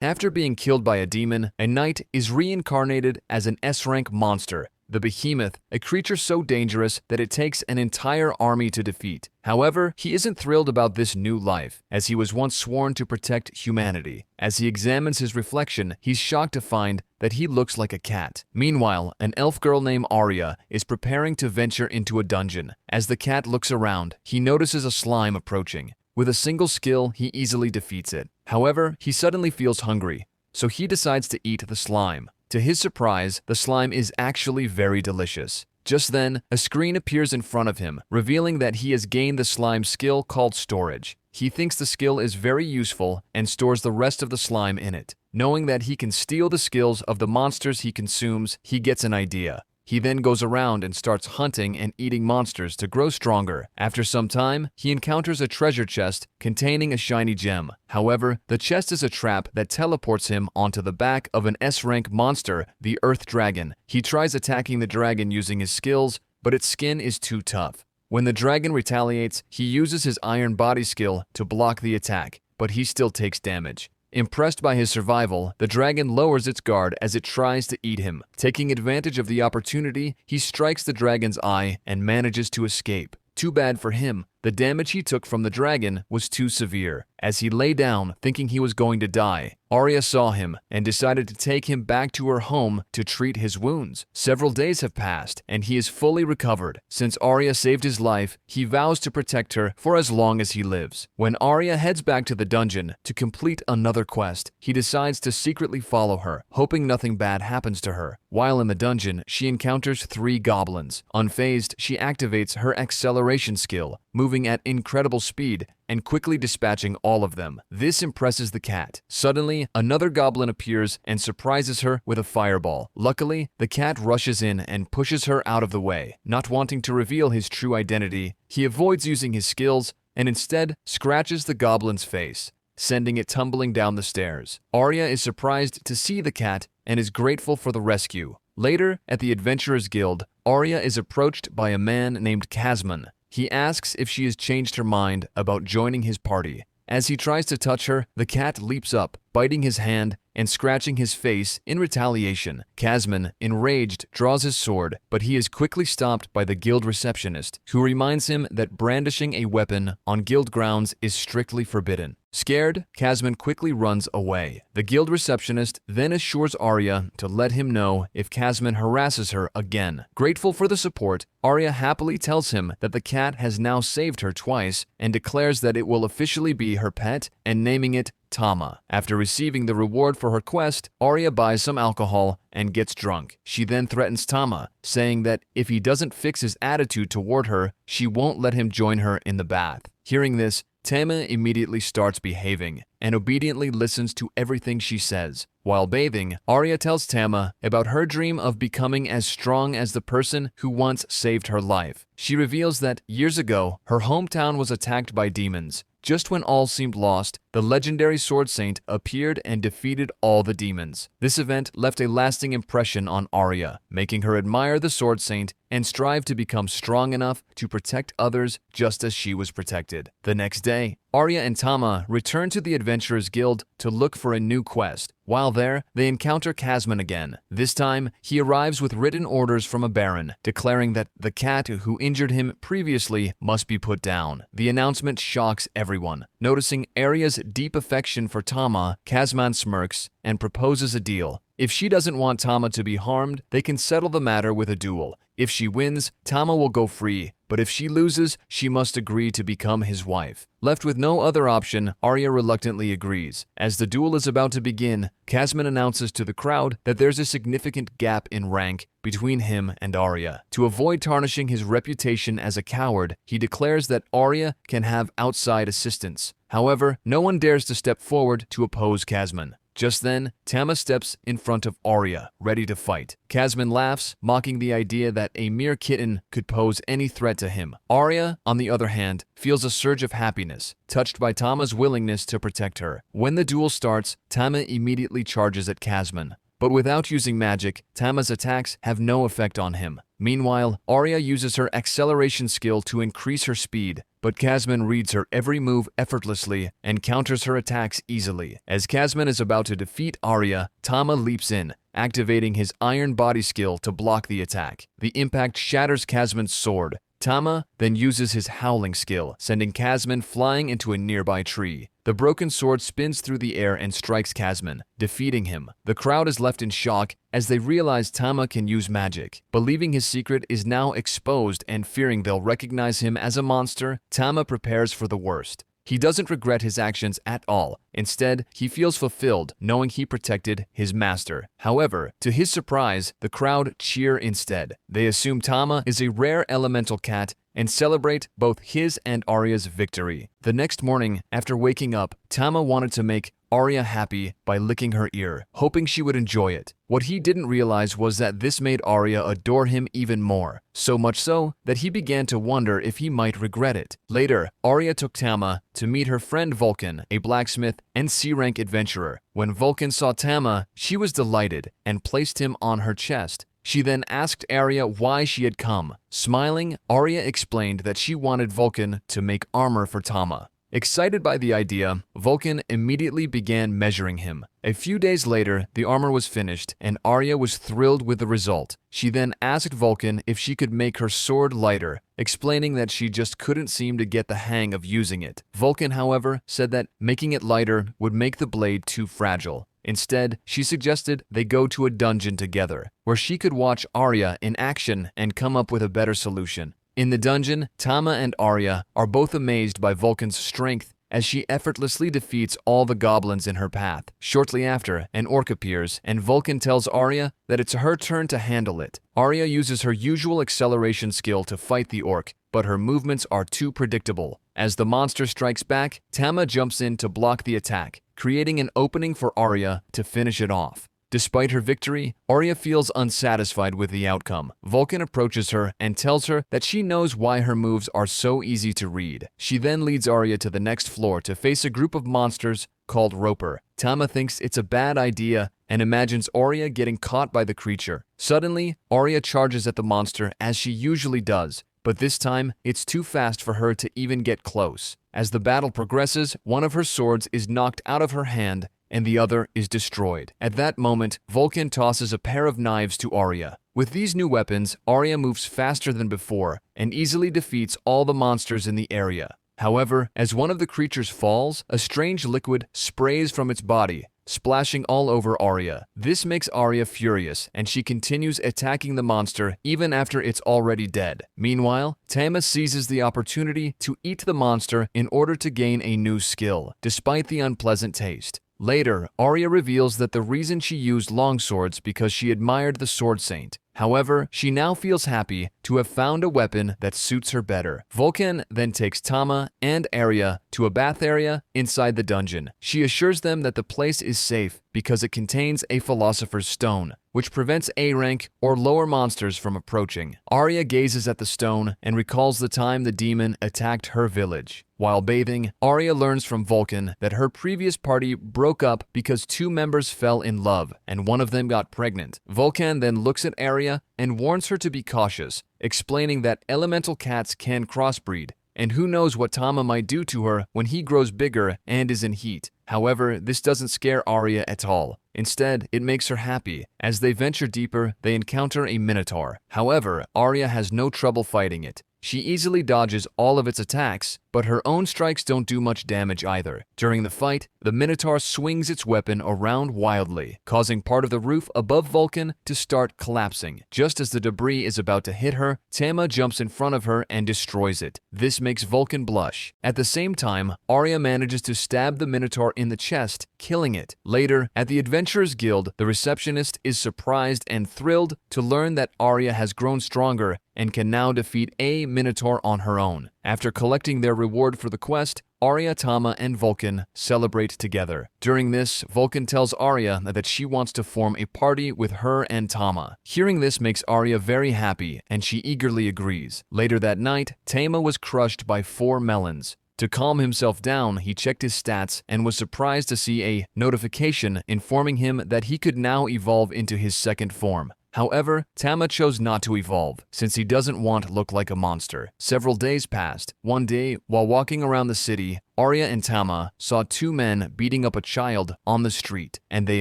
After being killed by a demon, a knight is reincarnated as an S-rank monster, the Behemoth, a creature so dangerous that it takes an entire army to defeat. However, he isn't thrilled about this new life, as he was once sworn to protect humanity. As he examines his reflection, he's shocked to find that he looks like a cat. Meanwhile, an elf girl named Arya is preparing to venture into a dungeon. As the cat looks around, he notices a slime approaching. With a single skill, he easily defeats it. However, he suddenly feels hungry, so he decides to eat the slime. To his surprise, the slime is actually very delicious. Just then, a screen appears in front of him, revealing that he has gained the slime skill called storage. He thinks the skill is very useful and stores the rest of the slime in it. Knowing that he can steal the skills of the monsters he consumes, he gets an idea. He then goes around and starts hunting and eating monsters to grow stronger. After some time, he encounters a treasure chest containing a shiny gem. However, the chest is a trap that teleports him onto the back of an S-rank monster, the Earth Dragon. He tries attacking the dragon using his skills, but its skin is too tough. When the dragon retaliates, he uses his iron body skill to block the attack, but he still takes damage. Impressed by his survival, the dragon lowers its guard as it tries to eat him. Taking advantage of the opportunity, he strikes the dragon's eye and manages to escape. Too bad for him, the damage he took from the dragon was too severe. As he lay down, thinking he was going to die, Arya saw him and decided to take him back to her home to treat his wounds. Several days have passed, and he is fully recovered. Since Arya saved his life, he vows to protect her for as long as he lives. When Arya heads back to the dungeon to complete another quest, he decides to secretly follow her, hoping nothing bad happens to her. While in the dungeon, she encounters 3 goblins. Unfazed, she activates her acceleration skill, moving at incredible speed and quickly dispatching all of them. This impresses the cat. Suddenly, another goblin appears and surprises her with a fireball. Luckily, the cat rushes in and pushes her out of the way. Not wanting to reveal his true identity, he avoids using his skills and instead scratches the goblin's face, sending it tumbling down the stairs. Arya is surprised to see the cat and is grateful for the rescue. Later, at the Adventurers Guild, Arya is approached by a man named Kazman. He asks if she has changed her mind about joining his party. As he tries to touch her, the cat leaps up, biting his hand and scratching his face in retaliation. Kazman, enraged, draws his sword, but he is quickly stopped by the guild receptionist, who reminds him that brandishing a weapon on guild grounds is strictly forbidden. Scared, Kazman quickly runs away. The guild receptionist then assures Arya to let him know if Kazman harasses her again. Grateful for the support, Arya happily tells him that the cat has now saved her twice and declares that it will officially be her pet and naming it Tama. After receiving the reward for her quest, Arya buys some alcohol and gets drunk. She then threatens Tama, saying that if he doesn't fix his attitude toward her, she won't let him join her in the bath. Hearing this, Tama immediately starts behaving and obediently listens to everything she says. While bathing, Arya tells Tama about her dream of becoming as strong as the person who once saved her life. She reveals that years ago, her hometown was attacked by demons. Just when all seemed lost, the legendary Sword Saint appeared and defeated all the demons. This event left a lasting impression on Arya, making her admire the Sword Saint and strive to become strong enough to protect others just as she was protected. The next day, Arya and Tama return to the Adventurers Guild to look for a new quest. While there, they encounter Kazman again. This time, he arrives with written orders from a baron, declaring that the cat who injured him previously must be put down. The announcement shocks everyone. Noticing Arya's deep affection for Tama, Kazman smirks and proposes a deal. If she doesn't want Tama to be harmed, they can settle the matter with a duel. If she wins, Tama will go free, but if she loses, she must agree to become his wife. Left with no other option, Arya reluctantly agrees. As the duel is about to begin, Kazman announces to the crowd that there's a significant gap in rank between him and Arya. To avoid tarnishing his reputation as a coward, he declares that Arya can have outside assistance. However, no one dares to step forward to oppose Kazman. Just then, Tama steps in front of Arya, ready to fight. Kazman laughs, mocking the idea that a mere kitten could pose any threat to him. Arya, on the other hand, feels a surge of happiness, touched by Tama's willingness to protect her. When the duel starts, Tama immediately charges at Kazman. but without using magic, Tama's attacks have no effect on him. Meanwhile, Arya uses her acceleration skill to increase her speed, but Kazman reads her every move effortlessly and counters her attacks easily. As Kazman is about to defeat Arya, Tama leaps in, activating his iron body skill to block the attack. The impact shatters Kazman's sword. Tama then uses his howling skill, sending Kazman flying into a nearby tree. The broken sword spins through the air and strikes Kazman, defeating him. The crowd is left in shock as they realize Tama can use magic. Believing his secret is now exposed and fearing they'll recognize him as a monster, Tama prepares for the worst. He doesn't regret his actions at all. Instead, he feels fulfilled knowing he protected his master. However, to his surprise, the crowd cheer instead. They assume Tama is a rare elemental cat and celebrate both his and Arya's victory. The next morning, after waking up, Tama wanted to make Arya happy by licking her ear, hoping she would enjoy it. What he didn't realize was that this made Arya adore him even more, so much so that he began to wonder if he might regret it. Later, Arya took Tama to meet her friend Vulcan, a blacksmith and C-rank adventurer. When Vulcan saw Tama, she was delighted and placed him on her chest. She then asked Arya why she had come. Smiling, Arya explained that she wanted Vulcan to make armor for Tama. Excited by the idea, Vulcan immediately began measuring him. A few days later, the armor was finished, and Arya was thrilled with the result. She then asked Vulcan if she could make her sword lighter, explaining that she just couldn't seem to get the hang of using it. Vulcan, however, said that making it lighter would make the blade too fragile. Instead, she suggested they go to a dungeon together, where she could watch Arya in action and come up with a better solution. In the dungeon, Tama and Arya are both amazed by Vulcan's strength as she effortlessly defeats all the goblins in her path. Shortly after, an orc appears, and Vulcan tells Arya that it's her turn to handle it. Arya uses her usual acceleration skill to fight the orc, but her movements are too predictable. As the monster strikes back, Tama jumps in to block the attack, creating an opening for Arya to finish it off. Despite her victory, Arya feels unsatisfied with the outcome. Vulcan approaches her and tells her that she knows why her moves are so easy to read. She then leads Arya to the next floor to face a group of monsters called Roper. Tama thinks it's a bad idea and imagines Arya getting caught by the creature. Suddenly, Arya charges at the monster as she usually does, but this time it's too fast for her to even get close. As the battle progresses, one of her swords is knocked out of her hand and the other is destroyed. At that moment, Vulcan tosses a pair of knives to Arya. With these new weapons, Arya moves faster than before and easily defeats all the monsters in the area. However, as one of the creatures falls, a strange liquid sprays from its body, splashing all over Arya. This makes Arya furious, and she continues attacking the monster even after it's already dead. Meanwhile, Tama seizes the opportunity to eat the monster in order to gain a new skill, despite the unpleasant taste. Later, Arya reveals that the reason she used longswords because she admired the sword saint. However, she now feels happy to have found a weapon that suits her better. Vulcan then takes Tama and Arya to a bath area inside the dungeon. She assures them that the place is safe because it contains a philosopher's stone, which prevents A-rank or lower monsters from approaching. Arya gazes at the stone and recalls the time the demon attacked her village. While bathing, Arya learns from Vulcan that her previous party broke up because two members fell in love and one of them got pregnant. Vulcan then looks at Arya and warns her to be cautious, explaining that elemental cats can crossbreed, and who knows what Tama might do to her when he grows bigger and is in heat. However, this doesn't scare Arya at all. Instead, it makes her happy. As they venture deeper, they encounter a minotaur. However, Arya has no trouble fighting it. She easily dodges all of its attacks, but her own strikes don't do much damage either. During the fight, the Minotaur swings its weapon around wildly, causing part of the roof above Vulcan to start collapsing. Just as the debris is about to hit her, Tama jumps in front of her and destroys it. This makes Vulcan blush. At the same time, Arya manages to stab the Minotaur in the chest, killing it. Later, at the Adventurers Guild, the receptionist is surprised and thrilled to learn that Arya has grown stronger and can now defeat a Minotaur on her own. After collecting their reward for the quest, Arya, Tama, and Vulcan celebrate together. During this, Vulcan tells Arya that she wants to form a party with her and Tama. Hearing this makes Arya very happy, and she eagerly agrees. Later that night, Tama was crushed by 4 melons. To calm himself down, he checked his stats and was surprised to see a notification informing him that he could now evolve into his second form. However, Tama chose not to evolve, since he doesn't want to look like a monster. Several days passed. One day, while walking around the city, Arya and Tama saw two men beating up a child on the street, and they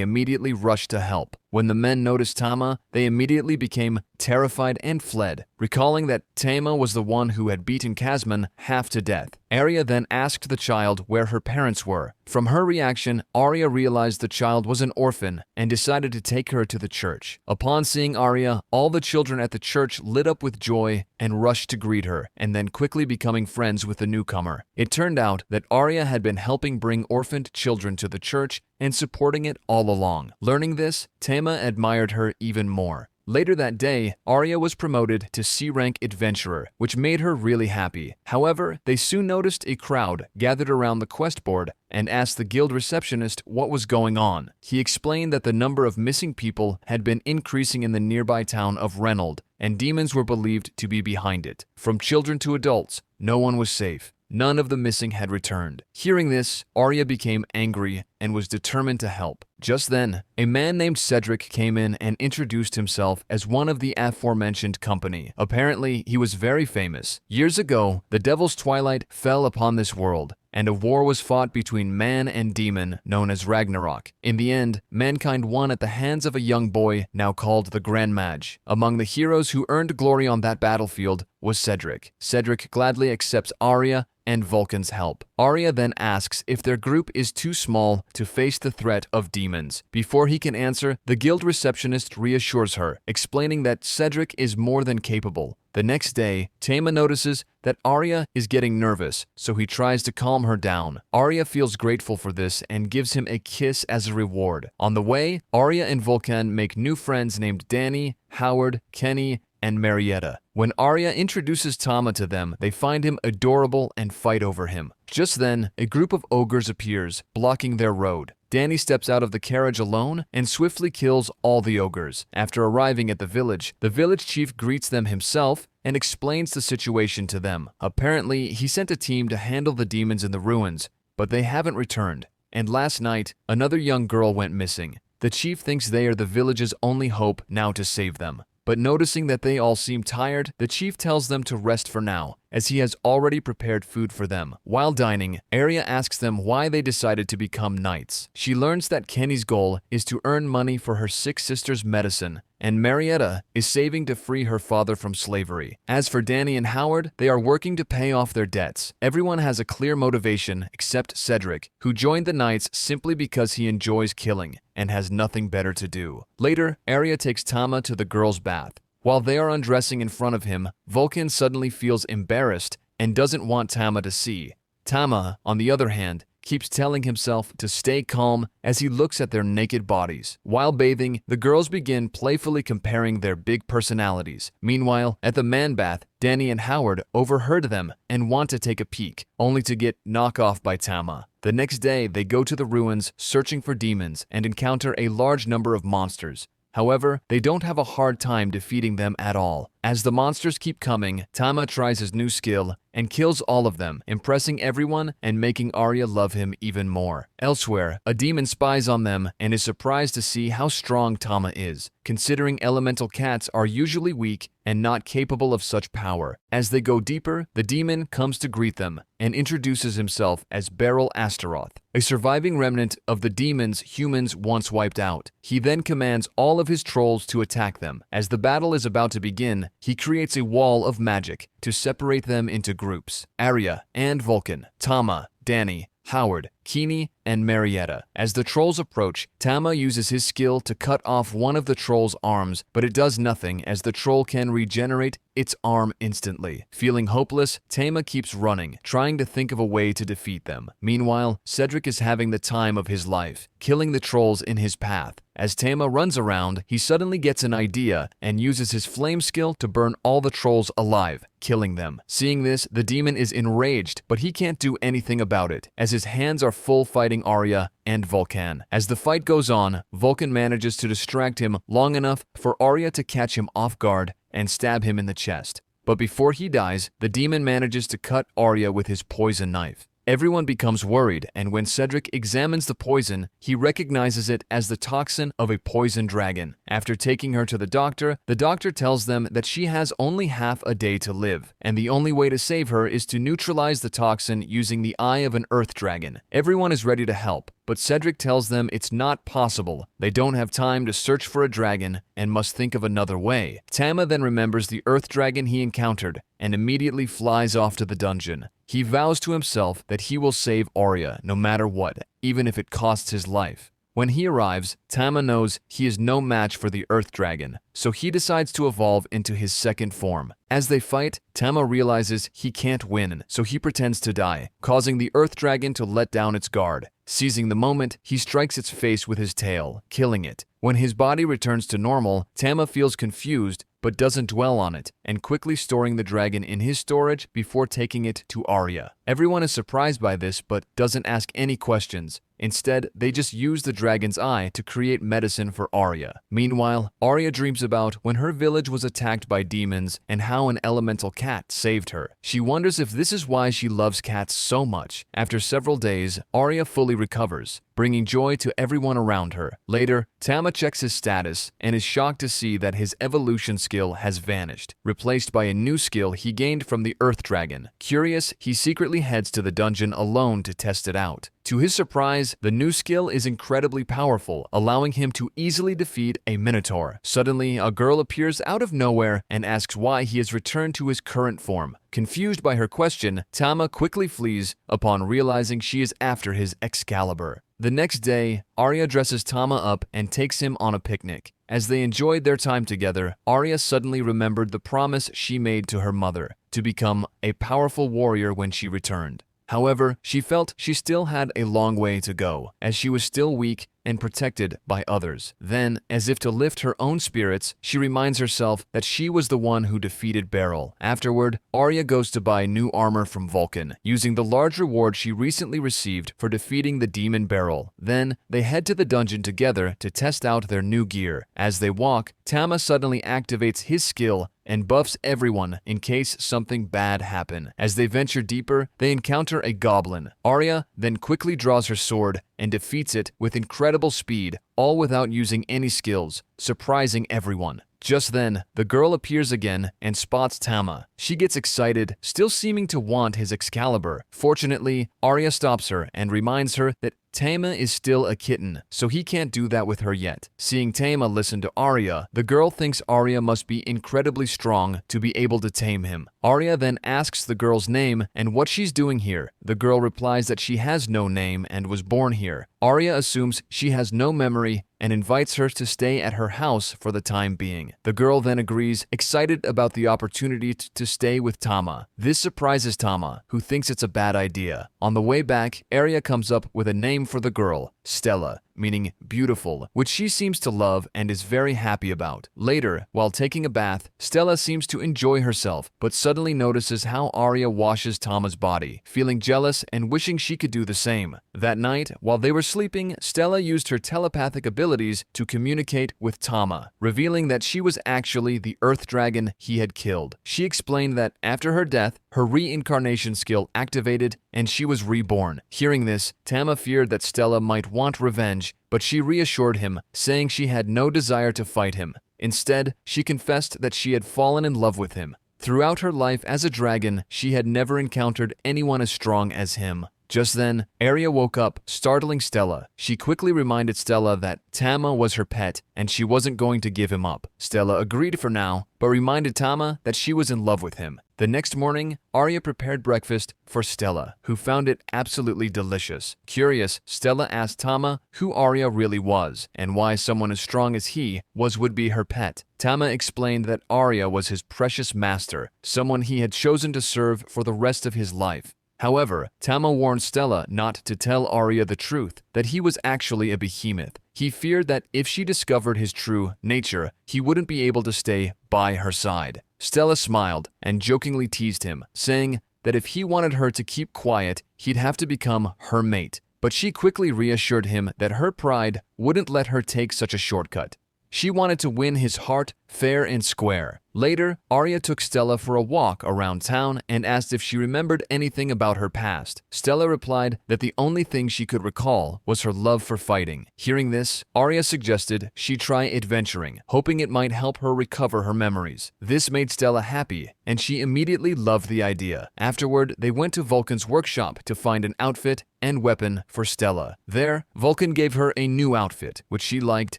immediately rushed to help. When the men noticed Tama, they immediately became terrified and fled, recalling that Tama was the one who had beaten Kazman half to death. Arya then asked the child where her parents were. From her reaction, Arya realized the child was an orphan and decided to take her to the church. Upon seeing Arya, all the children at the church lit up with joy and rushed to greet her, and then quickly becoming friends with the newcomer. It turned out that Arya had been helping bring orphaned children to the church and supporting it all along. Learning this, Tama admired her even more. Later that day, Arya was promoted to C-rank adventurer, which made her really happy. However, they soon noticed a crowd gathered around the quest board and asked the guild receptionist what was going on. He explained that the number of missing people had been increasing in the nearby town of Reynold, and demons were believed to be behind it. From children to adults, no one was safe. None of the missing had returned. Hearing this, Arya became angry and was determined to help. Just then, a man named Cedric came in and introduced himself as one of the aforementioned company. Apparently, he was very famous. Years ago, the Devil's Twilight fell upon this world, and a war was fought between man and demon known as Ragnarok. In the end, mankind won at the hands of a young boy now called the Grand Mage. Among the heroes who earned glory on that battlefield was Cedric. Cedric gladly accepts Arya and Vulcan's help. Arya then asks if their group is too small to face the threat of demons. Before he can answer, the guild receptionist reassures her, explaining that Cedric is more than capable. The next day, Tama notices that Arya is getting nervous, so he tries to calm her down. Arya feels grateful for this and gives him a kiss as a reward. On the way, Arya and Vulcan make new friends named Danny, Howard, Kenny, and Marietta. When Arya introduces Tama to them, they find him adorable and fight over him. Just then, a group of ogres appears, blocking their road. Danny steps out of the carriage alone and swiftly kills all the ogres. After arriving at the village chief greets them himself and explains the situation to them. Apparently, he sent a team to handle the demons in the ruins, but they haven't returned. And last night, another young girl went missing. The chief thinks they are the village's only hope now to save them. But noticing that they all seem tired, the chief tells them to rest for now, as he has already prepared food for them. While dining, Arya asks them why they decided to become knights. She learns that Kenny's goal is to earn money for her sick sister's medicine, and Marietta is saving to free her father from slavery. As for Danny and Howard, they are working to pay off their debts. Everyone has a clear motivation except Cedric, who joined the Knights simply because he enjoys killing and has nothing better to do. Later, Arya takes Tama to the girls' bath. While they are undressing in front of him, Vulcan suddenly feels embarrassed and doesn't want Tama to see. Tama, on the other hand, keeps telling himself to stay calm as he looks at their naked bodies. While bathing, the girls begin playfully comparing their big personalities. Meanwhile, at the man bath, Danny and Howard overheard them and want to take a peek, only to get knocked off by Tama. The next day, they go to the ruins searching for demons and encounter a large number of monsters. However, they don't have a hard time defeating them at all. As the monsters keep coming, Tama tries his new skill and kills all of them, impressing everyone and making Arya love him even more. Elsewhere, a demon spies on them and is surprised to see how strong Tama is, considering elemental cats are usually weak and not capable of such power. As they go deeper, the demon comes to greet them and introduces himself as Beryl Astaroth, a surviving remnant of the demons humans once wiped out. He then commands all of his trolls to attack them. As the battle is about to begin, he creates a wall of magic to separate them into groups: Arya and Vulcan, Tama, Danny, Howard, Keeney, and Marietta. As the trolls approach, Tama uses his skill to cut off one of the troll's arms, but it does nothing as the troll can regenerate its arm instantly. Feeling hopeless, Tama keeps running, trying to think of a way to defeat them. Meanwhile, Cedric is having the time of his life, killing the trolls in his path. As Tama runs around, he suddenly gets an idea and uses his flame skill to burn all the trolls alive, killing them. Seeing this, the demon is enraged, but he can't do anything about it, as his hands are full fighting Arya and Vulcan. As the fight goes on, Vulcan manages to distract him long enough for Arya to catch him off guard and stab him in the chest. But before he dies, the demon manages to cut Arya with his poison knife. Everyone becomes worried, and when Cedric examines the poison, he recognizes it as the toxin of a poison dragon. After taking her to the doctor tells them that she has only half a day to live, and the only way to save her is to neutralize the toxin using the eye of an earth dragon. Everyone is ready to help, but Cedric tells them it's not possible. They don't have time to search for a dragon and must think of another way. Tama then remembers the earth dragon he encountered and immediately flies off to the dungeon. He vows to himself that he will save Arya no matter what, even if it costs his life. When he arrives, Tama knows he is no match for the Earth Dragon, so he decides to evolve into his second form. As they fight, Tama realizes he can't win, so he pretends to die, causing the Earth Dragon to let down its guard. Seizing the moment, he strikes its face with his tail, killing it. When his body returns to normal, Tama feels confused but doesn't dwell on it, and quickly storing the dragon in his storage before taking it to Arya. Everyone is surprised by this but doesn't ask any questions. Instead, they just use the dragon's eye to create medicine for Arya. Meanwhile, Arya dreams about when her village was attacked by demons and how an elemental cat saved her. She wonders if this is why she loves cats so much. After several days, Arya fully recovers, bringing joy to everyone around her. Later, Tama checks his status and is shocked to see that his evolution skill has vanished, replaced by a new skill he gained from the Earth Dragon. Curious, he secretly heads to the dungeon alone to test it out. To his surprise, the new skill is incredibly powerful, allowing him to easily defeat a minotaur. Suddenly, a girl appears out of nowhere and asks why he has returned to his current form. Confused by her question, Tama quickly flees upon realizing she is after his Excalibur. The next day, Arya dresses Tama up and takes him on a picnic. As they enjoyed their time together, Arya suddenly remembered the promise she made to her mother to become a powerful warrior when she returned. However, she felt she still had a long way to go, as she was still weak and protected by others. Then, as if to lift her own spirits, she reminds herself that she was the one who defeated Beryl. Afterward, Arya goes to buy new armor from Vulcan, using the large reward she recently received for defeating the demon Beryl. Then, they head to the dungeon together to test out their new gear. As they walk, Tama suddenly activates his skill and buffs everyone in case something bad happen. As they venture deeper, they encounter a goblin. Arya then quickly draws her sword and defeats it with incredible speed, all without using any skills, surprising everyone. Just then, the girl appears again and spots Tama. She gets excited, still seeming to want his Excalibur. Fortunately, Arya stops her and reminds her that Tama is still a kitten, so he can't do that with her yet. Seeing Tama listen to Arya, the girl thinks Arya must be incredibly strong to be able to tame him. Arya then asks the girl's name and what she's doing here. The girl replies that she has no name and was born here. Arya assumes she has no memory and invites her to stay at her house for the time being. The girl then agrees, excited about the opportunity to stay with Tama. This surprises Tama, who thinks it's a bad idea. On the way back, Arya comes up with a name for the girl, Stella, meaning beautiful, which she seems to love and is very happy about. Later, while taking a bath, Stella seems to enjoy herself, but suddenly notices how Arya washes Tama's body, feeling jealous and wishing she could do the same. That night, while they were sleeping, Stella used her telepathic abilities to communicate with Tama, revealing that she was actually the Earth Dragon he had killed. She explained that after her death, her reincarnation skill activated and she was reborn. Hearing this, Tama feared that Stella might want revenge, but she reassured him, saying she had no desire to fight him. Instead, she confessed that she had fallen in love with him. Throughout her life as a dragon, she had never encountered anyone as strong as him. Just then, Arya woke up, startling Stella. She quickly reminded Stella that Tama was her pet and she wasn't going to give him up. Stella agreed for now, but reminded Tama that she was in love with him. The next morning, Arya prepared breakfast for Stella, who found it absolutely delicious. Curious, Stella asked Tama who Arya really was and why someone as strong as he would be her pet. Tama explained that Arya was his precious master, someone he had chosen to serve for the rest of his life. However, Tama warned Stella not to tell Arya the truth, that he was actually a behemoth. He feared that if she discovered his true nature, he wouldn't be able to stay by her side. Stella smiled and jokingly teased him, saying that if he wanted her to keep quiet, he'd have to become her mate. But she quickly reassured him that her pride wouldn't let her take such a shortcut. She wanted to win his heart fair and square. Later, Arya took Stella for a walk around town and asked if she remembered anything about her past. Stella replied that the only thing she could recall was her love for fighting. Hearing this, Arya suggested she try adventuring, hoping it might help her recover her memories. This made Stella happy, and she immediately loved the idea. Afterward, they went to Vulcan's workshop to find an outfit and weapon for Stella. There, Vulcan gave her a new outfit, which she liked,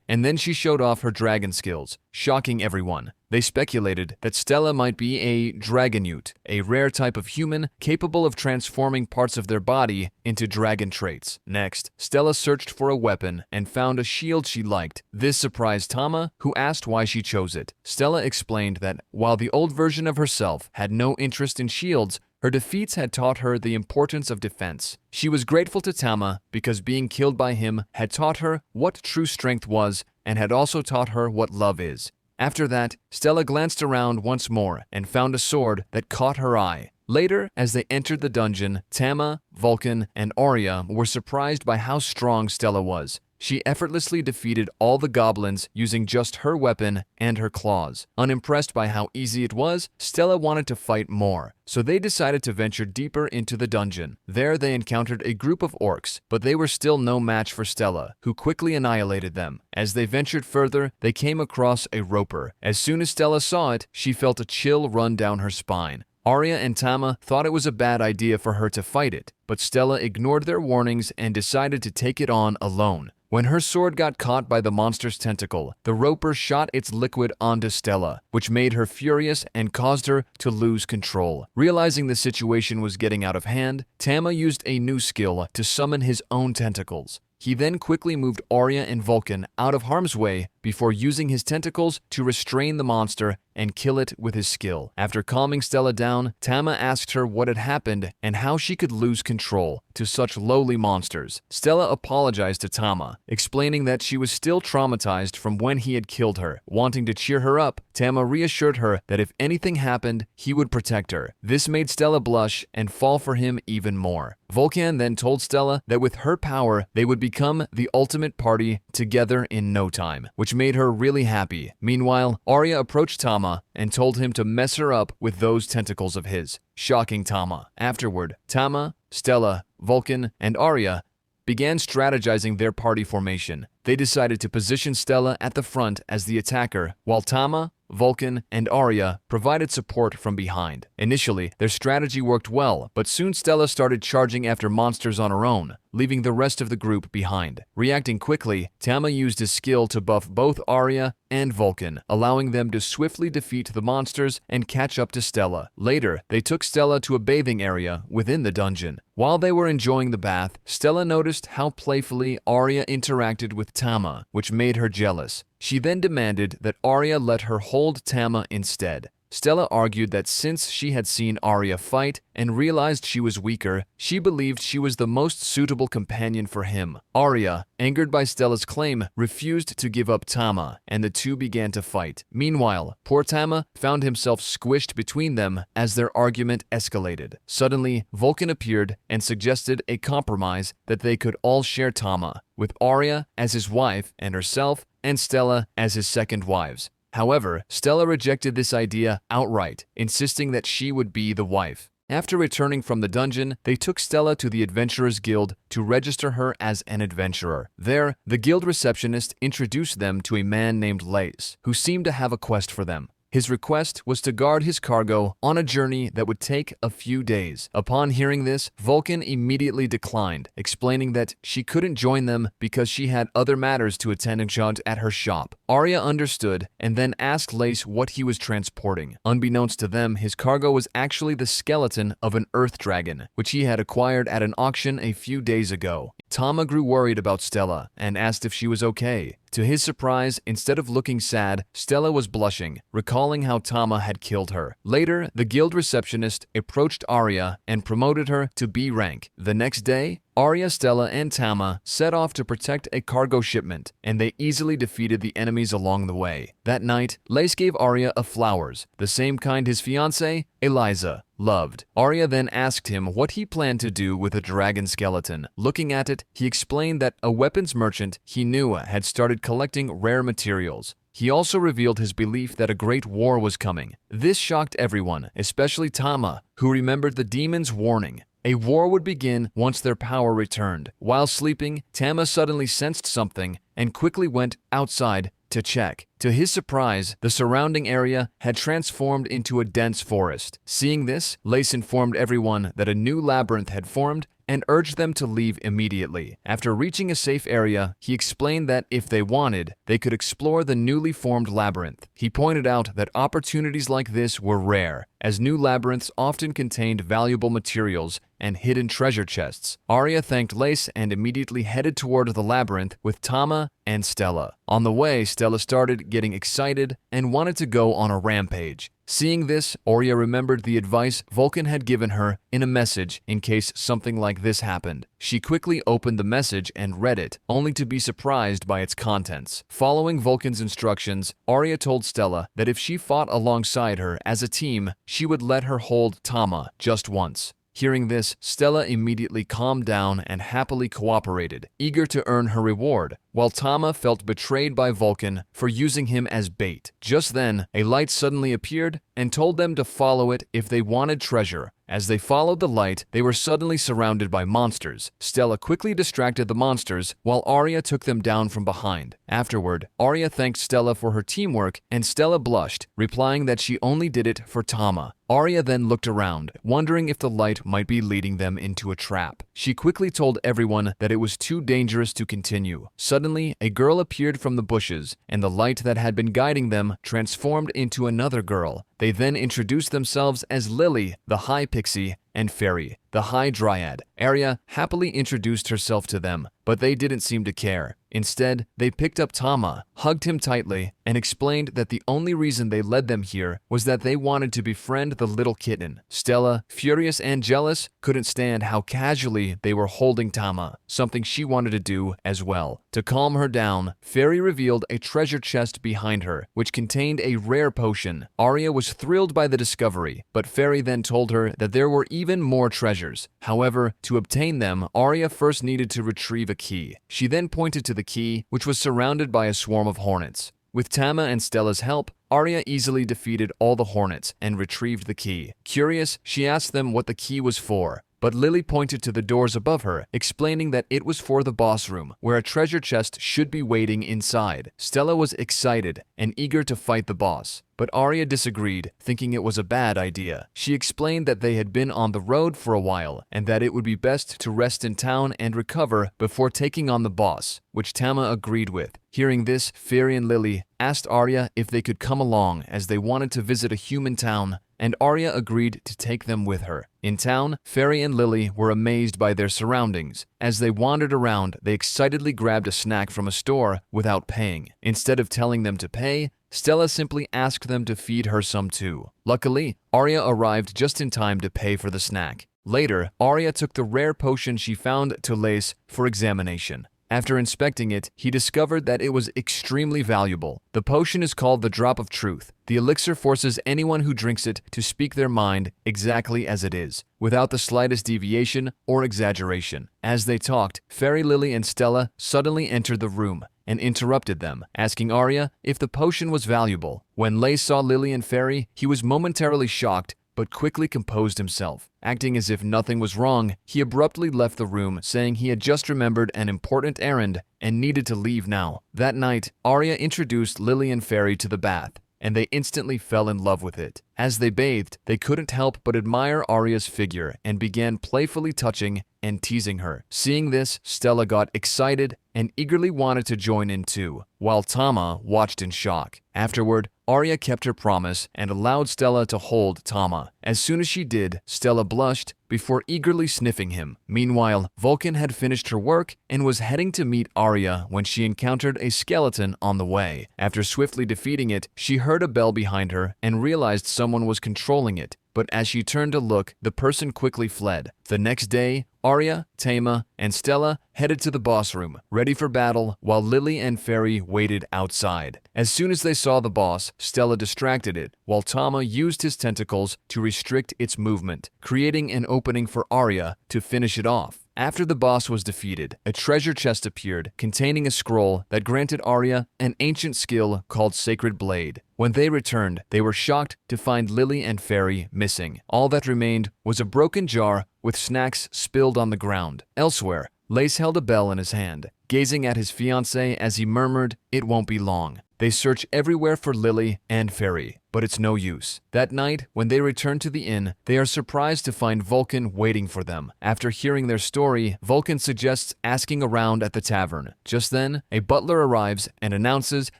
and then she showed off her dragon skills, shocking everyone. They speculated that Stella might be a dragonute, a rare type of human capable of transforming parts of their body into dragon traits. Next, Stella searched for a weapon and found a shield she liked. This surprised Tama, who asked why she chose it. Stella explained that while the old version of herself had no interest in shields, her defeats had taught her the importance of defense. She was grateful to Tama because being killed by him had taught her what true strength was and had also taught her what love is. After that, Stella glanced around once more and found a sword that caught her eye. Later, as they entered the dungeon, Tama, Vulcan, and Arya were surprised by how strong Stella was. She effortlessly defeated all the goblins using just her weapon and her claws. Unimpressed by how easy it was, Stella wanted to fight more, so they decided to venture deeper into the dungeon. There they encountered a group of orcs, but they were still no match for Stella, who quickly annihilated them. As they ventured further, they came across a roper. As soon as Stella saw it, she felt a chill run down her spine. Arya and Tama thought it was a bad idea for her to fight it, but Stella ignored their warnings and decided to take it on alone. When her sword got caught by the monster's tentacle, the roper shot its liquid onto Stella, which made her furious and caused her to lose control. Realizing the situation was getting out of hand, Tama used a new skill to summon his own tentacles. He then quickly moved Arya and Vulcan out of harm's way before using his tentacles to restrain the monster and kill it with his skill. After calming Stella down, Tama asked her what had happened and how she could lose control to such lowly monsters. Stella apologized to Tama, explaining that she was still traumatized from when he had killed her. Wanting to cheer her up, Tama reassured her that if anything happened, he would protect her. This made Stella blush and fall for him even more. Vulcan then told Stella that with her power, they would become the ultimate party together in no time, which made her really happy. Meanwhile, Arya approached Tama and told him to mess her up with those tentacles of his, shocking Tama. Afterward, Tama, Stella, Vulcan, and Arya began strategizing their party formation. They decided to position Stella at the front as the attacker, while Tama, Vulcan, and Arya provided support from behind. Initially, their strategy worked well, but soon Stella started charging after monsters on her own, leaving the rest of the group behind. Reacting quickly, Tama used his skill to buff both Arya and Vulcan, allowing them to swiftly defeat the monsters and catch up to Stella. Later, they took Stella to a bathing area within the dungeon. While they were enjoying the bath, Stella noticed how playfully Arya interacted with Tama, which made her jealous. She then demanded that Arya let her hold Tama instead. Stella argued that since she had seen Arya fight and realized she was weaker, she believed she was the most suitable companion for him. Arya, angered by Stella's claim, refused to give up Tama, and the two began to fight. Meanwhile, poor Tama found himself squished between them as their argument escalated. Suddenly, Vulcan appeared and suggested a compromise that they could all share Tama, with Arya as his wife and herself, and Stella as his second wives. However, Stella rejected this idea outright, insisting that she would be the wife. After returning from the dungeon, they took Stella to the Adventurers Guild to register her as an adventurer. There, the guild receptionist introduced them to a man named Layce, who seemed to have a quest for them. His request was to guard his cargo on a journey that would take a few days. Upon hearing this, Vulcan immediately declined, explaining that she couldn't join them because she had other matters to attend at her shop. Arya understood and then asked Layce what he was transporting. Unbeknownst to them, his cargo was actually the skeleton of an earth dragon, which he had acquired at an auction a few days ago. Tama grew worried about Stella and asked if she was okay. To his surprise, instead of looking sad, Stella was blushing, recalling how Tama had killed her. Later, the guild receptionist approached Arya and promoted her to B rank. The next day, Arya, Stella, and Tama set off to protect a cargo shipment, and they easily defeated the enemies along the way. That night, Lace gave Arya a flowers, the same kind his fiancée, Eliza, loved. Arya then asked him what he planned to do with a dragon skeleton. Looking at it, he explained that a weapons merchant he knew had started collecting rare materials. He also revealed his belief that a great war was coming. This shocked everyone, especially Tama, who remembered the demon's warning. A war would begin once their power returned. While sleeping, Tama suddenly sensed something and quickly went outside to check. To his surprise, the surrounding area had transformed into a dense forest. Seeing this, Lace informed everyone that a new labyrinth had formed and urged them to leave immediately. After reaching a safe area, he explained that if they wanted, they could explore the newly formed labyrinth. He pointed out that opportunities like this were rare, as new labyrinths often contained valuable materials and hidden treasure chests. Arya thanked Lace and immediately headed toward the labyrinth with Tama and Stella. On the way, Stella started getting excited and wanted to go on a rampage. Seeing this, Arya remembered the advice Vulcan had given her in a message in case something like this happened. She quickly opened the message and read it, only to be surprised by its contents. Following Vulcan's instructions, Arya told Stella that if she fought alongside her as a team, she would let her hold Tama just once. Hearing this, Stella immediately calmed down and happily cooperated, eager to earn her reward, while Tama felt betrayed by Vulcan for using him as bait. Just then, a light suddenly appeared and told them to follow it if they wanted treasure. As they followed the light, they were suddenly surrounded by monsters. Stella quickly distracted the monsters, while Arya took them down from behind. Afterward, Arya thanked Stella for her teamwork, and Stella blushed, replying that she only did it for Tama. Arya then looked around, wondering if the light might be leading them into a trap. She quickly told everyone that it was too dangerous to continue. Suddenly, a girl appeared from the bushes, and the light that had been guiding them transformed into another girl. They then introduced themselves as Lily, the High Pixie, and Fairy, the High Dryad. Arya happily introduced herself to them, but they didn't seem to care. Instead, they picked up Tama, hugged him tightly, and explained that the only reason they led them here was that they wanted to befriend the little kitten. Stella, furious and jealous, couldn't stand how casually they were holding Tama, something she wanted to do as well. To calm her down, Fairy revealed a treasure chest behind her, which contained a rare potion. Arya was thrilled by the discovery, but Fairy then told her that there were even more treasures. However, to obtain them, Arya first needed to retrieve a key. She then pointed to the key, which was surrounded by a swarm of hornets. With Tama and Stella's help, Arya easily defeated all the hornets and retrieved the key. Curious, she asked them what the key was for, but Lily pointed to the doors above her, explaining that it was for the boss room, where a treasure chest should be waiting inside. Stella was excited and eager to fight the boss, but Arya disagreed, thinking it was a bad idea. She explained that they had been on the road for a while, and that it would be best to rest in town and recover before taking on the boss, which Tama agreed with. Hearing this, Fairy and Lily asked Arya if they could come along as they wanted to visit a human town, and Arya agreed to take them with her. In town, Fairy and Lily were amazed by their surroundings. As they wandered around, they excitedly grabbed a snack from a store without paying. Instead of telling them to pay, Stella simply asked them to feed her some too. Luckily, Arya arrived just in time to pay for the snack. Later, Arya took the rare potion she found to Lace for examination. After inspecting it, he discovered that it was extremely valuable. The potion is called the Drop of Truth. The elixir forces anyone who drinks it to speak their mind exactly as it is, without the slightest deviation or exaggeration. As they talked, Fairy, Lily, and Stella suddenly entered the room and interrupted them, asking Arya if the potion was valuable. When Lace saw Lily and Fairy, he was momentarily shocked, but quickly composed himself. Acting as if nothing was wrong, he abruptly left the room, saying he had just remembered an important errand and needed to leave now. That night, Arya introduced Lily and Fairy to the bath, and they instantly fell in love with it. As they bathed, they couldn't help but admire Arya's figure and began playfully touching and teasing her. Seeing this, Stella got excited and eagerly wanted to join in too, while Tama watched in shock. Afterward, Arya kept her promise and allowed Stella to hold Tama. As soon as she did, Stella blushed before eagerly sniffing him. Meanwhile, Vulcan had finished her work and was heading to meet Arya when she encountered a skeleton on the way. After swiftly defeating it, she heard a bell behind her and realized someone was controlling it. but as she turned to look, the person quickly fled. The next day, Arya, Tama, and Stella headed to the boss room, ready for battle, while Lily and Fairy waited outside. As soon as they saw the boss, Stella distracted it, while Tama used his tentacles to restrict its movement, creating an opening for Arya to finish it off. After the boss was defeated, a treasure chest appeared containing a scroll that granted Arya an ancient skill called Sacred Blade. When they returned, they were shocked to find Lily and Fairy missing. All that remained was a broken jar with snacks spilled on the ground. Elsewhere, Lace held a bell in his hand, gazing at his fiancée as he murmured, "It won't be long." They search everywhere for Lily and Fairy, but it's no use. That night, when they return to the inn, they are surprised to find Vulcan waiting for them. After hearing their story, Vulcan suggests asking around at the tavern. Just then, a butler arrives and announces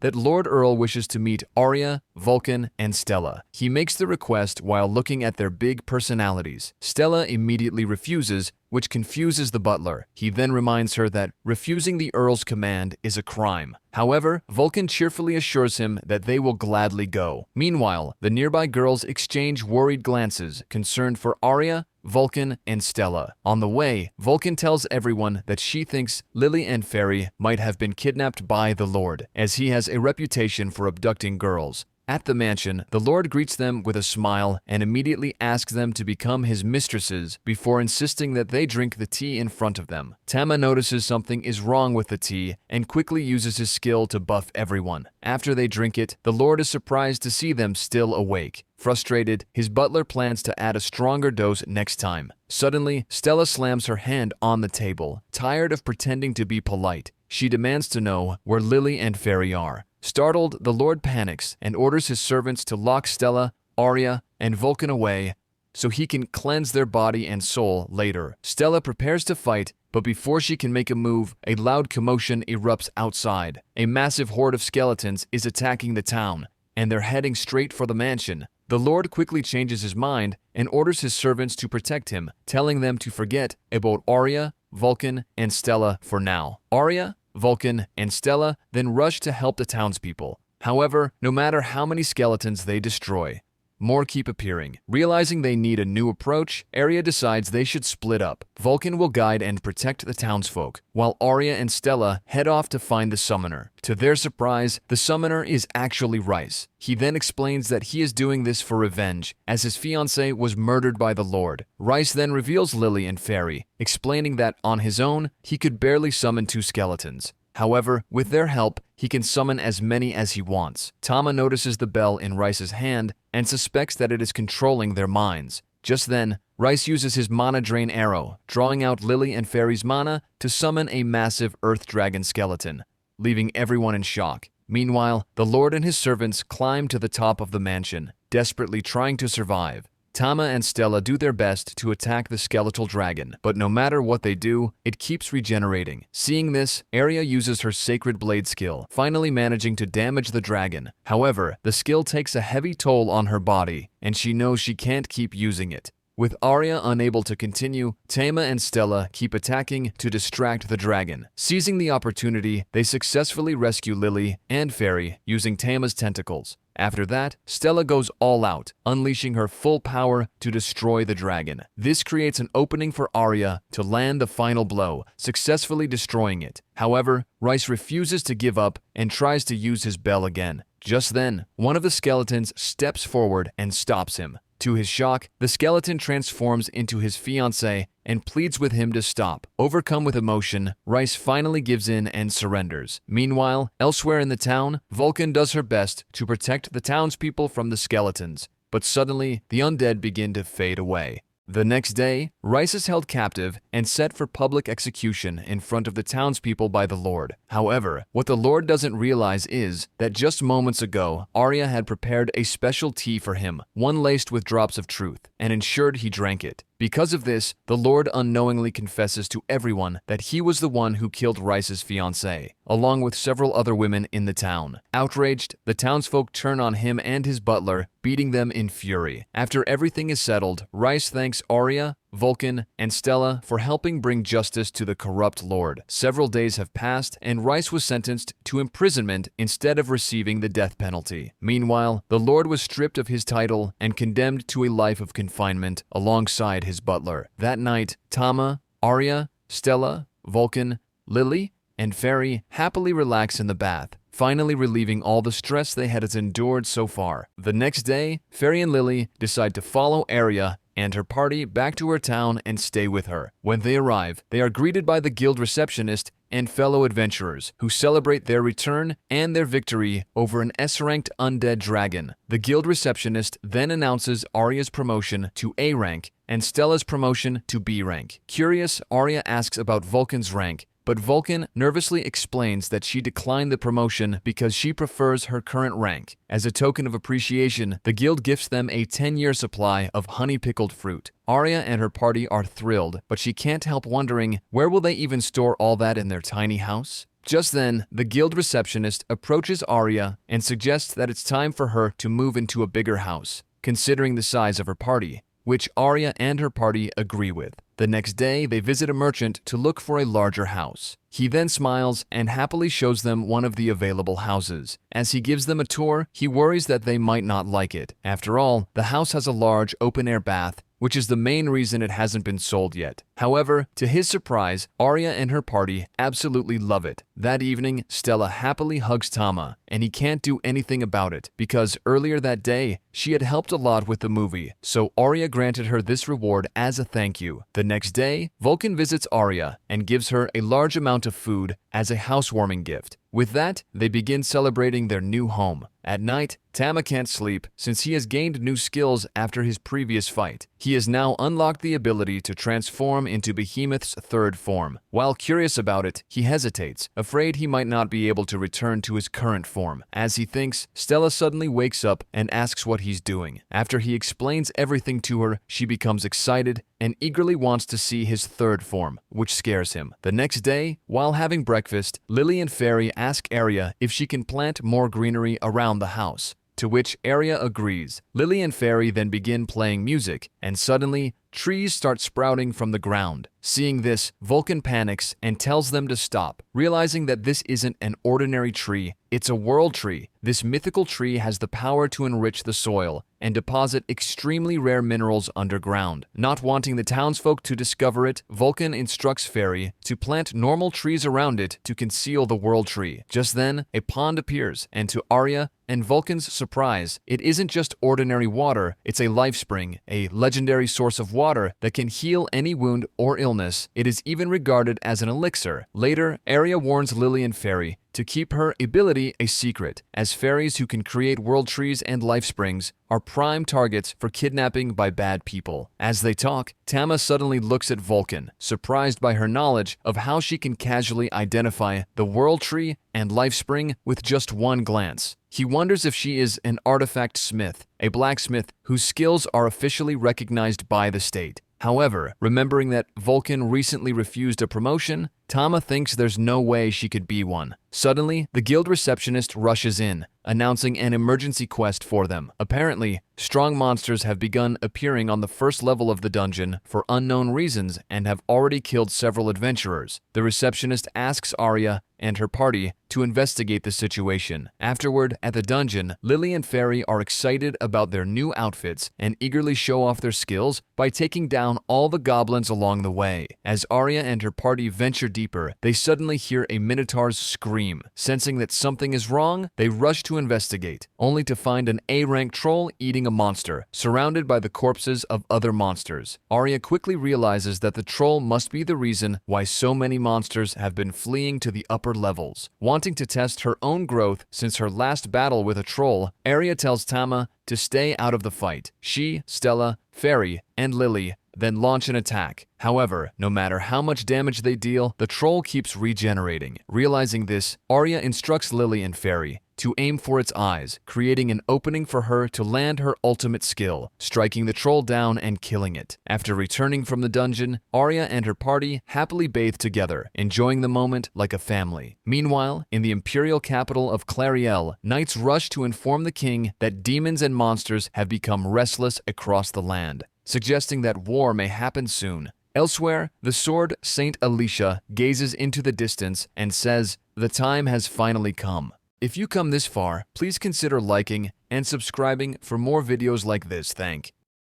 that Lord Earl wishes to meet Arya, Vulcan, and Stella. He makes the request while looking at their big personalities. Stella immediately refuses, which confuses the butler. He then reminds her that refusing the Earl's command is a crime. However, Vulcan cheerfully assures him that they will gladly go. Meanwhile, the nearby girls exchange worried glances, concerned for Arya, Vulcan, and Stella. On the way, Vulcan tells everyone that she thinks Lily and Fairy might have been kidnapped by the Lord, as he has a reputation for abducting girls. At the mansion, the Lord greets them with a smile and immediately asks them to become his mistresses before insisting that they drink the tea in front of them. Tama notices something is wrong with the tea and quickly uses his skill to buff everyone. After they drink it, the Lord is surprised to see them still awake. Frustrated, his butler plans to add a stronger dose next time. Suddenly, Stella slams her hand on the table. Tired of pretending to be polite, she demands to know where Lily and Fairy are. Startled, the Lord panics and orders his servants to lock Stella, Arya, and Vulcan away so he can cleanse their body and soul later. Stella prepares to fight, but before she can make a move, a loud commotion erupts outside. A massive horde of skeletons is attacking the town, and they're heading straight for the mansion. The Lord quickly changes his mind and orders his servants to protect him, telling them to forget about Arya, Vulcan, and Stella for now. Arya, Vulcan, and Stella then rush to help the townspeople. However, no matter how many skeletons they destroy, more keep appearing. Realizing they need a new approach, Arya decides they should split up. Vulcan will guide and protect the townsfolk, while Arya and Stella head off to find the summoner. To their surprise, the summoner is actually Rhys. He then explains that he is doing this for revenge, as his fiancée was murdered by the Lord. Rhys then reveals Lily and Fairy, explaining that on his own, he could barely summon 2 skeletons. However, with their help, he can summon as many as he wants. Tama notices the bell in Rhys's hand and suspects that it is controlling their minds. Just then, Rhys uses his mana drain arrow, drawing out Lily and Fairy's mana to summon a massive earth dragon skeleton, leaving everyone in shock. Meanwhile, the Lord and his servants climb to the top of the mansion, desperately trying to survive. Tama and Stella do their best to attack the skeletal dragon, but no matter what they do, it keeps regenerating. Seeing this, Arya uses her Sacred Blade skill, finally managing to damage the dragon. However, the skill takes a heavy toll on her body, and she knows she can't keep using it. With Arya unable to continue, Tama and Stella keep attacking to distract the dragon. Seizing the opportunity, they successfully rescue Lily and Fairy using Tama's tentacles. After that, Stella goes all out, unleashing her full power to destroy the dragon. This creates an opening for Arya to land the final blow, successfully destroying it. However, Rhys refuses to give up and tries to use his bell again. Just then, one of the skeletons steps forward and stops him. To his shock, the skeleton transforms into his fiancée and pleads with him to stop. Overcome with emotion, Rhys finally gives in and surrenders. Meanwhile, elsewhere in the town, Vulcan does her best to protect the townspeople from the skeletons, but suddenly the undead begin to fade away. The next day, Rhys is held captive and set for public execution in front of the townspeople by the Lord. However, what the Lord doesn't realize is that just moments ago, Arya had prepared a special tea for him, one laced with drops of truth, and ensured he drank it. Because of this, the Lord unknowingly confesses to everyone that he was the one who killed Rhys's fiancée, along with several other women in the town. Outraged, the townsfolk turn on him and his butler, beating them in fury. After everything is settled, Rhys thanks Arya, Vulcan, and Stella for helping bring justice to the corrupt lord. Several days have passed, and Rice was sentenced to imprisonment instead of receiving the death penalty. Meanwhile, the lord was stripped of his title and condemned to a life of confinement alongside his butler. That night, Tama, Arya, Stella, Vulcan, Lily, and Fairy happily relax in the bath, finally relieving all the stress they had endured so far. The next day, Fairy and Lily decide to follow Arya and her party back to her town and stay with her. When they arrive, they are greeted by the guild receptionist and fellow adventurers who celebrate their return and their victory over an S-ranked undead dragon. The guild receptionist then announces Arya's promotion to A rank and Stella's promotion to B rank. Curious, Arya asks about Vulcan's rank, but Vulcan nervously explains that she declined the promotion because she prefers her current rank. As a token of appreciation, the guild gifts them a 10-year supply of honey-pickled fruit. Arya and her party are thrilled, but she can't help wondering, where will they even store all that in their tiny house? Just then, the guild receptionist approaches Arya and suggests that it's time for her to move into a bigger house, considering the size of her party, which Arya and her party agree with. The next day, they visit a merchant to look for a larger house. He then smiles and happily shows them one of the available houses. As he gives them a tour, he worries that they might not like it. After all, the house has a large open-air bath, which is the main reason it hasn't been sold yet. However, to his surprise, Arya and her party absolutely love it. That evening, Stella happily hugs Tama, and he can't do anything about it because earlier that day, she had helped a lot with the movie, so Arya granted her this reward as a thank you. The next day, Vulcan visits Arya and gives her a large amount of food as a housewarming gift. With that, they begin celebrating their new home. At night, Tama can't sleep since he has gained new skills after his previous fight. He has now unlocked the ability to transform into Behemoth's third form. While curious about it, he hesitates, afraid he might not be able to return to his current form. As he thinks, Stella suddenly wakes up and asks what he's doing. After he explains everything to her, she becomes excited and eagerly wants to see his third form, which scares him. The next day, while having breakfast, Lily and Fairy ask Arya if she can plant more greenery around the house, to which Arya agrees. Lily and Fairy then begin playing music, and suddenly, trees start sprouting from the ground. Seeing this, Vulcan panics and tells them to stop, realizing that this isn't an ordinary tree, it's a world tree. This mythical tree has the power to enrich the soil and deposit extremely rare minerals underground. Not wanting the townsfolk to discover it, Vulcan instructs Fairy to plant normal trees around it to conceal the world tree. Just then, a pond appears, and to Arya and Vulcan's surprise, it isn't just ordinary water, it's a life spring, a legendary source of water that can heal any wound or illness. It is even regarded as an elixir. Later, Arya warns Lily and Fairy to keep her ability a secret, as fairies who can create world trees and life springs are prime targets for kidnapping by bad people. As they talk, Tama suddenly looks at Vulcan, surprised by her knowledge of how she can casually identify the world tree and life spring with just one glance. He wonders if she is an artifact smith, a blacksmith whose skills are officially recognized by the state. However, remembering that Vulcan recently refused a promotion, Tama thinks there's no way she could be one. Suddenly, the guild receptionist rushes in, announcing an emergency quest for them. Apparently, strong monsters have begun appearing on the first level of the dungeon for unknown reasons and have already killed several adventurers. The receptionist asks Arya and her party to investigate the situation. Afterward, at the dungeon, Lily and Fairy are excited about their new outfits and eagerly show off their skills by taking down all the goblins along the way. As Arya and her party venture deeper, they suddenly hear a minotaur's scream. Sensing that something is wrong, they rush to investigate, only to find an A-rank troll eating a monster, surrounded by the corpses of other monsters. Arya quickly realizes that the troll must be the reason why so many monsters have been fleeing to the upper levels. Wanting to test her own growth since her last battle with a troll, Arya tells Tama to stay out of the fight. She, Stella, Fairy, and Lily then launch an attack. However, no matter how much damage they deal, the troll keeps regenerating. Realizing this, Arya instructs Lily and Fairy to aim for its eyes, creating an opening for her to land her ultimate skill, striking the troll down and killing it. After returning from the dungeon, Arya and her party happily bathe together, enjoying the moment like a family. Meanwhile, in the imperial capital of Clariel, knights rush to inform the king that demons and monsters have become restless across the land. suggesting that war may happen soon. Elsewhere, the sword Saint Alicia gazes into the distance and says, "The time has finally come." If you come this far, please consider liking and subscribing for more videos like this. Thank